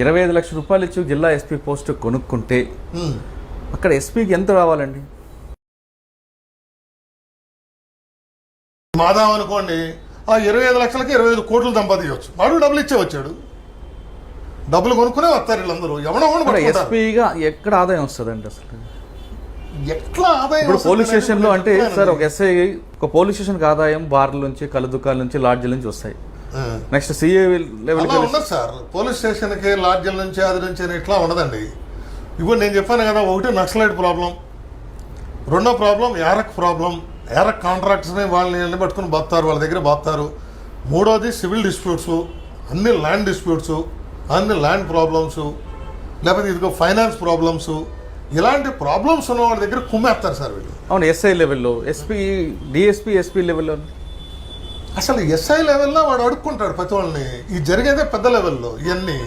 25 లక్షల రూపాయలు ఇచ్చి జిల్లా ఎస్పీ పోస్ట్ కొనుక్కుంటే అక్కడ ఎస్పీకి ఎంత రావాలండి? మాదాం అనుకోండి, ఆ 25 లక్షలకి 25 కోట్లు సంపాదించవచ్చు. వాడు డబ్బులు ఇచ్చే వచ్చాడు, డబ్బులు కొనుక్కునే వస్తారు వీళ్ళందరూ. ఎవడో ఎస్పీగా ఎక్కడ ఆదాయం వస్తుందండి అసలు? ఎట్లా ఆదాయం? ఇప్పుడు పోలీస్ స్టేషన్ లో అంటే సార్ ఒక ఎస్ఐ ఒక పోలీస్ స్టేషన్ కి ఆదాయం బార్ల నుంచి, కళ్ళ దుకాణాల నుంచి, లాడ్జ్ల నుంచి వస్తాయి. నెక్స్ట్ సిఏ లెవెల్ ఉండదు సార్. పోలీస్ స్టేషన్ కి లాడ్జ్ల నుంచి అది నుంచి ఇట్లా ఉండదండి. ఇప్పుడు నేను చెప్పాను కదా, ఒకటి నక్సలైట్ ప్రాబ్లం, రెండో ప్రాబ్లం యారక్ ప్రాబ్లం. యారక్ కాంట్రాక్ట్స్ని వాళ్ళని పట్టుకుని బాస్తారు, వాళ్ళ దగ్గర బాస్తారు. మూడోది సివిల్ డిస్ప్యూట్స్, అన్ని ల్యాండ్ డిస్ప్యూట్స్, అన్ని ల్యాండ్ ప్రాబ్లమ్స్, లేకపోతే ఇదిగో ఫైనాన్స్ ప్రాబ్లమ్స్. ఇలాంటి ప్రాబ్లమ్స్ ఉన్న వాళ్ళ దగ్గర కుమ్మేస్తారు సార్ వీళ్ళు. అవును, ఎస్ఐ లెవెల్లో, ఎస్పీ, డిఎస్పీ, ఎస్పీ లెవెల్లో. అసలు ఎస్ఐ లెవెల్లో వాడు అడుక్కుంటాడు ప్రతి వాళ్ళని. ఇది జరిగేదే పెద్ద లెవెల్లో ఇవన్నీ.